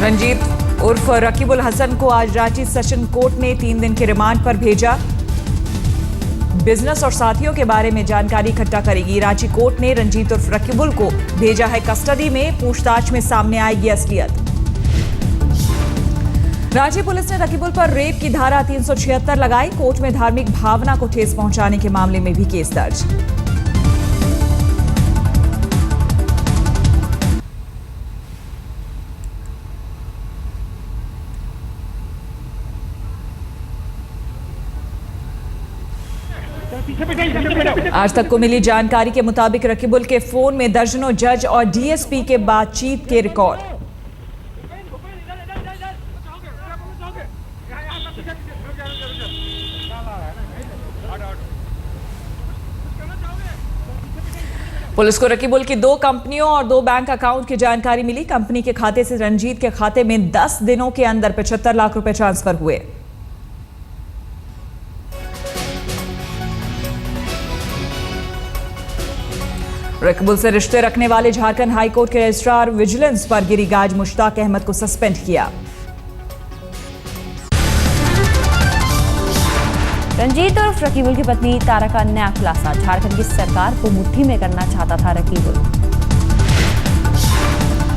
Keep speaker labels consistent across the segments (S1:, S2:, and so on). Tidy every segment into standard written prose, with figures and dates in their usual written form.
S1: रंजीत उर्फ रकीबुल हसन को आज रांची सेशन कोर्ट ने 3 दिन के रिमांड पर भेजा। बिजनेस और साथियों के बारे में जानकारी इकट्ठा करेगी। रांची कोर्ट ने रंजीत उर्फ रकीबुल को भेजा है कस्टडी में। पूछताछ में सामने आएगी असलियत। रांची पुलिस ने रकीबुल पर रेप की धारा 376 लगाई। कोर्ट में धार्मिक भावना को ठेस पहुंचाने के मामले में भी केस दर्ज। आज तक को मिली जानकारी के मुताबिक रकीबुल के फोन में दर्जनों जज और डीएसपी के बातचीत के रिकॉर्ड। पुलिस को रकीबुल की 2 कंपनियों और 2 बैंक अकाउंट की जानकारी मिली। कंपनी के खाते से रंजीत के खाते में 10 दिनों के अंदर 75 लाख रुपए ट्रांसफर हुए। रकीबुल से रिश्ते रखने वाले झारखंड हाईकोर्ट के रजिस्ट्रार विजिलेंस पर गिरीगाज मुश्ताक अहमद को सस्पेंड किया।
S2: रंजीत और रकीबुल की पत्नी तारा का नया खुलासा। झारखंड की सरकार को मुट्ठी में करना चाहता था रकीबुल।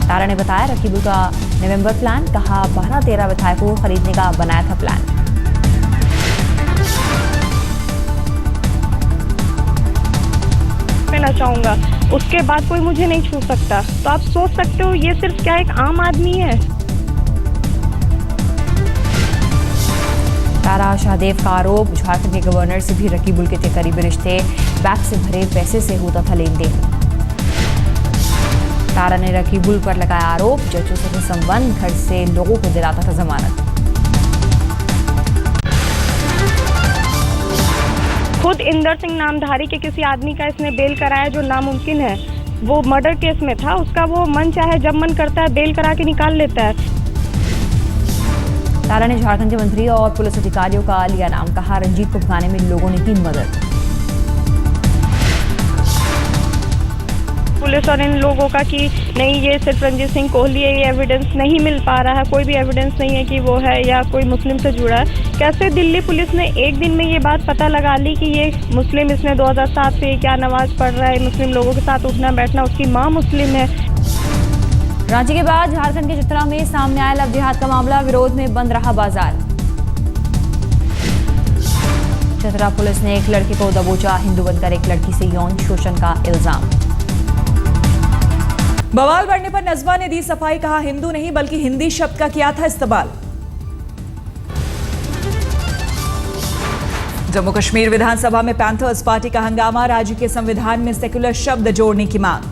S2: तारा ने बताया रकीबुल का नवंबर प्लान, कहा 12-13 विधायकों को खरीदने का बनाया था प्लान।
S3: मैं चाहूंगा उसके बाद कोई मुझे नहीं छू सकता। तो आप सोच सकते हो ये सिर्फ क्या एक आम आदमी है।
S2: तारा शाहदेव का आरोप, झारखंड के गवर्नर से भी रकीबुल के थे करीबी रिश्ते। बैंक से भरे पैसे से होता था लेन देन। तारा ने रकीबुल पर लगाया आरोप, जजों से संबंध, घर से लोगों को दिलाता था जमानत।
S3: खुद इंदर सिंह नामधारी के किसी आदमी का इसने बेल कराया जो नामुमकिन है। वो मर्डर केस में था, उसका वो मन चाहे जब मन करता है बेल करा के निकाल लेता है।
S2: तारा ने झारखंड के मंत्री और पुलिस अधिकारियों का लिया नाम, कहा रंजीत को भगाने में लोगों ने की मदद।
S3: पुलिस और इन लोगों का कि नहीं ये सिर्फ रंजीत सिंह कोहली है, ये एविडेंस नहीं मिल पा रहा है, कोई भी एविडेंस नहीं है कि वो है या कोई मुस्लिम से जुड़ा है। कैसे दिल्ली पुलिस ने एक दिन में ये बात पता लगा ली कि ये मुस्लिम, इसने 2007 से क्या नमाज पढ़ रहा है, मुस्लिम लोगों के साथ उठना बैठना, उसकी माँ मुस्लिम है।
S2: रांची के बाद झारखंड के चतरा में सामने आया लव जिहाद का मामला। विरोध में बंद रहा बाजार। चतरा पुलिस ने एक लड़के को दबोचा, हिंदू बनकर एक लड़की से यौन शोषण का इल्जाम।
S1: बवाल बढ़ने पर नजमा ने दी सफाई, कहा हिंदू नहीं बल्कि हिंदी शब्द का किया था इस्तेमाल। जम्मू कश्मीर विधानसभा में पैंथर्स पार्टी का हंगामा, राज्य के संविधान में सेक्युलर शब्द जोड़ने की मांग।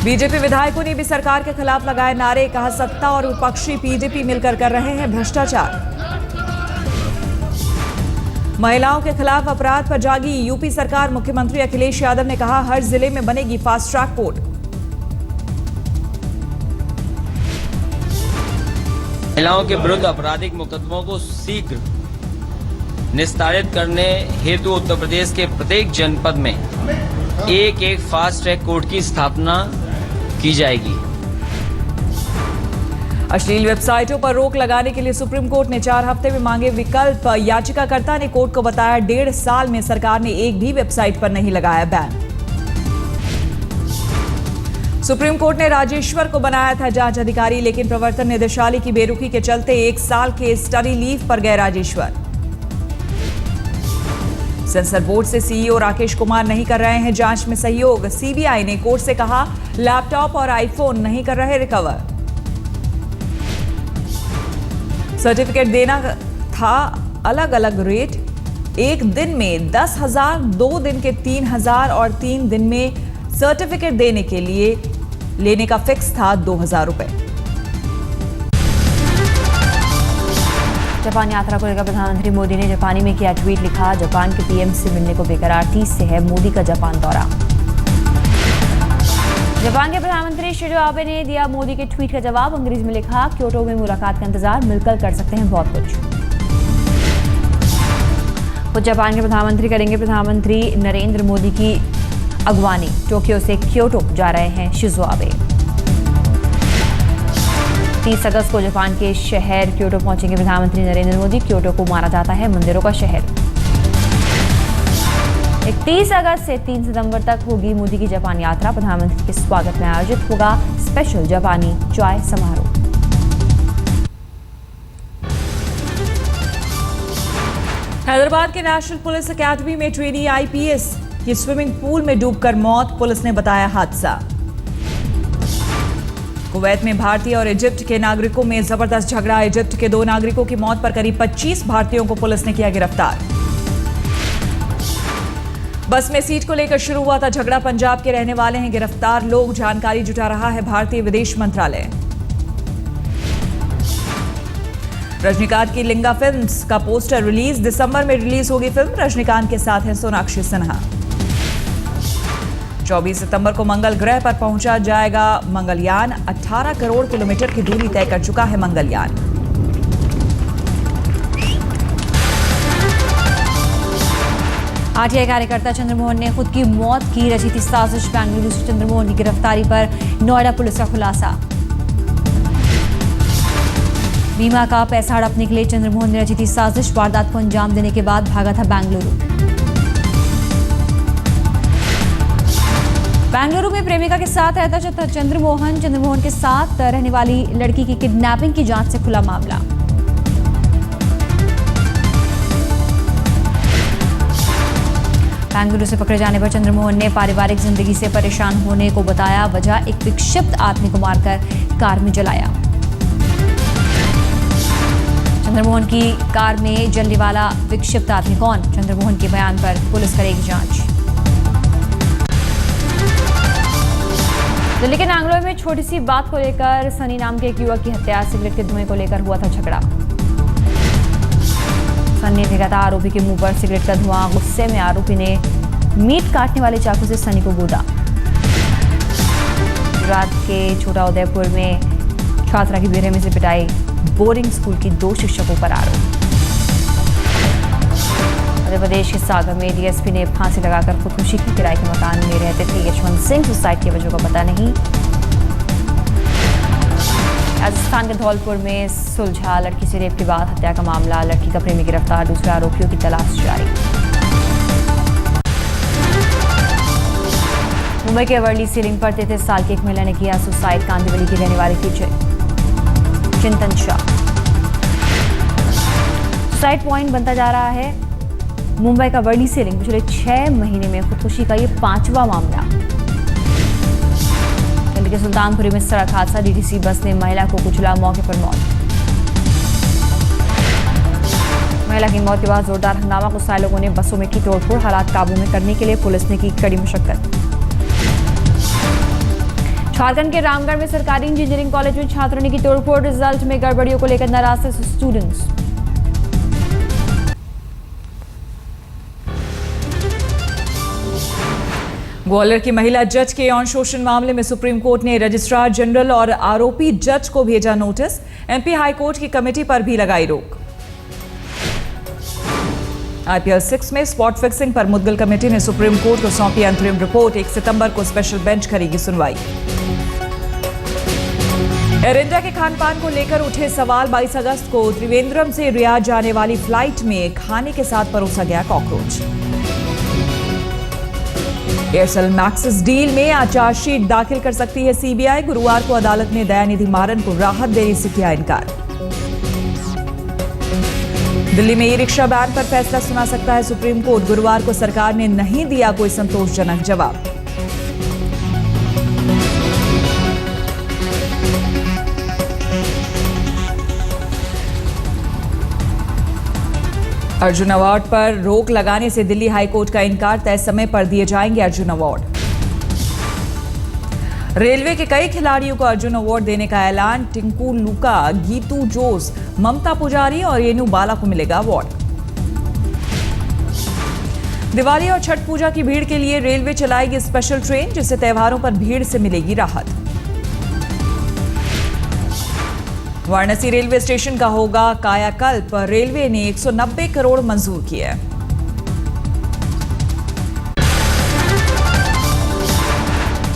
S1: बीजेपी विधायकों ने भी सरकार के खिलाफ लगाए नारे, कहा सत्ता और विपक्षी पीडीपी मिलकर कर रहे हैं भ्रष्टाचार। महिलाओं के खिलाफ अपराध पर जागी यूपी सरकार, मुख्यमंत्री अखिलेश यादव ने कहा हर जिले में बनेगी फास्ट ट्रैक कोर्ट।
S4: महिलाओं के विरुद्ध आपराधिक मुकदमों को शीघ्र निस्तारित करने हेतु उत्तर प्रदेश के प्रत्येक जनपद में एक फास्ट ट्रैक कोर्ट की स्थापना की जाएगी।
S1: अश्लील वेबसाइटों पर रोक लगाने के लिए सुप्रीम कोर्ट ने 4 हफ्ते में मांगे विकल्प। याचिकाकर्ता ने कोर्ट को बताया 1.5 साल में सरकार ने एक भी वेबसाइट पर नहीं लगाया बैन। सुप्रीम कोर्ट ने राजेश्वर को बनाया था जांच अधिकारी, लेकिन प्रवर्तन निदेशालय की बेरुखी के चलते 1 साल के स्टडी लीव पर गए राजेश्वर। सेंसर बोर्ड से सीईओ राकेश कुमार नहीं कर रहे हैं जांच में सहयोग। सीबीआई ने कोर्ट से कहा लैपटॉप और आईफोन नहीं कर रहे रिकवर। सर्टिफिकेट देना था अलग अलग रेट, एक दिन में 10,000, 2 दिन के 3,000 और 3 दिन में सर्टिफिकेट देने के लिए लेने का फिक्स था 2,000 रुपए।
S2: जापान यात्रा को लेकर प्रधानमंत्री मोदी ने जापानी में किया ट्वीट, लिखा जापान के पीएम से मिलने को बेकरार, 30 से है मोदी का जापान दौरा। जापान के प्रधानमंत्री शिंजो आबे ने दिया मोदी के ट्वीट का जवाब, अंग्रेजी में लिखा क्योटो में मुलाकात का इंतजार, मिलकर कर सकते हैं बहुत कुछ। खुद जापान के प्रधानमंत्री करेंगे प्रधानमंत्री नरेंद्र मोदी की अगवानी। टोक्यो से क्योटो जा रहे हैं शिंजो आबे। 30 अगस्त को जापान के शहर क्योटो पहुंचेंगे प्रधानमंत्री नरेंद्र मोदी। क्योटो को माना जाता है मंदिरों का शहर। 31 अगस्त से 3 सितंबर तक होगी मोदी की जापान यात्रा। प्रधानमंत्री के स्वागत में आयोजित होगा स्पेशल जापानी चाय समारोह।
S1: हैदराबाद के नेशनल पुलिस एकेडमी में ट्रेनी आईपीएस की स्विमिंग पूल में डूबकर मौत, पुलिस ने बताया हादसा। कुवैत में भारतीय और इजिप्ट के नागरिकों में जबरदस्त झगड़ा। इजिप्ट के 2 नागरिकों की मौत पर करीब 25 भारतीयों को पुलिस ने किया गिरफ्तार। बस में सीट को लेकर शुरू हुआ था झगड़ा। पंजाब के रहने वाले हैं गिरफ्तार लोग, जानकारी जुटा रहा है भारतीय विदेश मंत्रालय। रजनीकांत की लिंगा फिल्म्स का पोस्टर रिलीज। दिसंबर में रिलीज होगी फिल्म। रजनीकांत के साथ हैं सोनाक्षी सिन्हा। 24 सितंबर को मंगल ग्रह पर पहुंचा जाएगा मंगलयान। 18 करोड़ किलोमीटर की दूरी तय कर चुका है मंगलयान।
S2: आरटीआई कार्यकर्ता चंद्रमोहन ने खुद की मौत की रची थी साजिश। बेंगलुरु से चंद्रमोहन की गिरफ्तारी पर नोएडा पुलिस का खुलासा। बीमा का पैसा हड़पने के लिए चंद्रमोहन ने रची थी साजिश। वारदात को अंजाम देने के बाद भागा था बेंगलुरु। बेंगलुरु में प्रेमिका के साथ रहता था चंद्रमोहन के साथ रहने वाली लड़की की किडनैपिंग की जांच से खुला मामला। बेंगलुरु से पकड़े जाने पर चंद्रमोहन ने पारिवारिक जिंदगी से परेशान होने को बताया। वजह एक विक्षिप्त आदमी को मारकर कार में जलाया। चंद्रमोहन की कार में जलने वाला विक्षिप्त आदमी कौन? चंद्रमोहन के बयान पर पुलिस करेगी जांच। दिल्ली के नांगलोई में छोटी सी बात को लेकर सनी नाम के एक युवक की हत्या। सिगरेट के धुएं को लेकर हुआ था झगड़ा। सनी ने देखा था आरोपी के मुंह पर सिगरेट का धुआं। गुस्से में आरोपी ने मीट काटने वाले चाकू से सनी को गोदा। गुजरात के छोटा उदयपुर में छात्रा की बेरहमी से पिटाई। बोर्डिंग स्कूल की 2 शिक्षकों पर आरोप। मध्य प्रदेश के सागर में डीएसपी ने फांसी लगाकर खुदकुशी की। किराए के मकान में रहते थे यशवंत सिंह। सुसाइड की वजह का पता नहीं। राजस्थान के धौलपुर में सुलझा लड़की से रेप के बाद हत्या का मामला। लड़की का प्रेमी गिरफ्तार। दूसरे आरोपियों की तलाश जारी। मुंबई के वर्ली सीलिंग पर 33 साल की एक महिला ने किया सुसाइड। कांदिवली की रहने वाली थी चिंतन शाह। सुसाइड पॉइंट बनता जा रहा है मुंबई का वर्ली सीलिंग। पिछले 6 महीने में खुदकुशी का ये 5वां मामला। दिल्ली के सुल्तानपुरी में सड़क हादसा। डीटीसी बस ने महिला को कुचला, मौके पर मौत। महिला की मौत के बाद जोरदार हंगामा। गुस्साए लोगों ने बसों में की तोड़फोड़। हालात काबू में करने के लिए पुलिस ने की कड़ी मशक्कत। झारखंड के रामगढ़ में सरकारी इंजीनियरिंग कॉलेज में छात्रों ने की तोड़फोड़। रिजल्ट में गड़बड़ियों को लेकर नाराज थे स्टूडेंट्स।
S1: ग्वालियर की महिला जज के यौन शोषण मामले में सुप्रीम कोर्ट ने रजिस्ट्रार जनरल और आरोपी जज को भेजा नोटिस। एमपी हाई कोर्ट की कमेटी पर भी लगाई रोक। आईपीएल 6 में स्पॉट फिक्सिंग पर मुद्गल कमेटी ने सुप्रीम कोर्ट को सौंपी अंतरिम रिपोर्ट। 1 सितंबर को स्पेशल बेंच करेगी सुनवाई। एयर इंडिया के खान पान को लेकर उठे सवाल। 22 अगस्त को त्रिवेंद्रम से रियाद जाने वाली फ्लाइट में खाने के साथ परोसा गया कॉकरोच। एयरसेल मैक्सिस डील में आज चार्जशीट दाखिल कर सकती है सीबीआई। गुरुवार को अदालत ने दयानिधि मारन को राहत देने से किया इनकार। दिल्ली में ई रिक्शा बैन पर फैसला सुना सकता है सुप्रीम कोर्ट। गुरुवार को सरकार ने नहीं दिया कोई संतोषजनक जवाब। अर्जुन अवार्ड पर रोक लगाने से दिल्ली हाईकोर्ट का इनकार। तय समय पर दिए जाएंगे अर्जुन अवार्ड। रेलवे के कई खिलाड़ियों को अर्जुन अवार्ड देने का ऐलान। टिंकू लूका, गीतू जोस, ममता पुजारी और येनू बाला को मिलेगा अवार्ड। दिवाली और छठ पूजा की भीड़ के लिए रेलवे चलाएगी स्पेशल ट्रेन, जिससे त्योहारों पर भीड़ से मिलेगी राहत। वाराणसी रेलवे स्टेशन का होगा कायाकल्प। रेलवे ने 190 करोड़ मंजूर किए।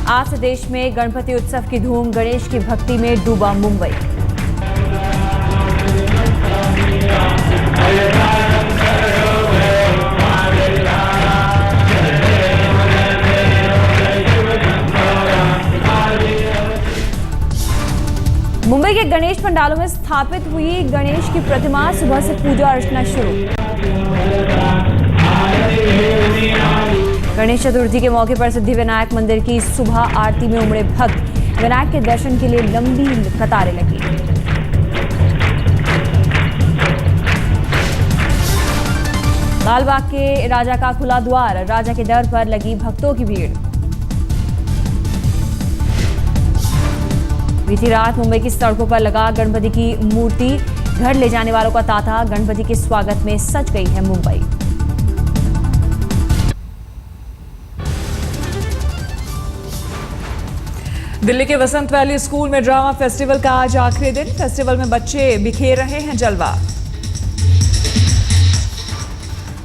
S2: आज से देश में गणपति उत्सव की धूम। गणेश की भक्ति में डूबा मुंबई। मुंबई के गणेश पंडालों में स्थापित हुई गणेश की प्रतिमा, सुबह से पूजा अर्चना शुरू। गणेश चतुर्थी के मौके पर सिद्धिविनायक मंदिर की सुबह आरती में उमड़े भक्त। विनायक के दर्शन के लिए लंबी कतारें लगी। लालबाग के राजा का खुला द्वार, राजा के दर पर लगी भक्तों की भीड़। बीती रात मुंबई की सड़कों पर लगा गणपति की मूर्ति, घर ले जाने वालों का तांता। गणपति के स्वागत में सज गई है मुंबई।
S1: दिल्ली के वसंत वैली स्कूल में ड्रामा फेस्टिवल का आज आखिरी दिन। फेस्टिवल में बच्चे बिखेर रहे हैं जलवा।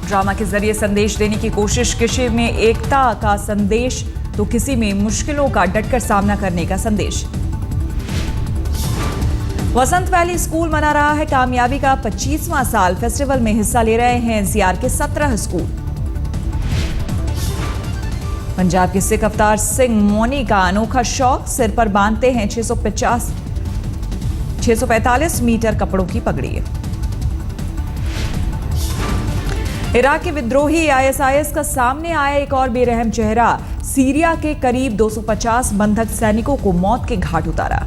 S1: ड्रामा के जरिए संदेश देने की कोशिश, किसी में एकता का संदेश तो किसी में मुश्किलों का डटकर सामना करने का संदेश। वसंत वैली स्कूल मना रहा है कामयाबी का 25वां साल। फेस्टिवल में हिस्सा ले रहे हैं एनसीआर के 17 स्कूल। पंजाब के सिख अवतार सिंह मोनी का अनोखा शौक, सिर पर बांधते हैं 645 मीटर कपड़ों की पगड़ी। इराक के विद्रोही आईएसआईएस का सामने आया एक और बेरहम चेहरा। सीरिया के करीब 250 बंधक सैनिकों को मौत के घाट उतारा।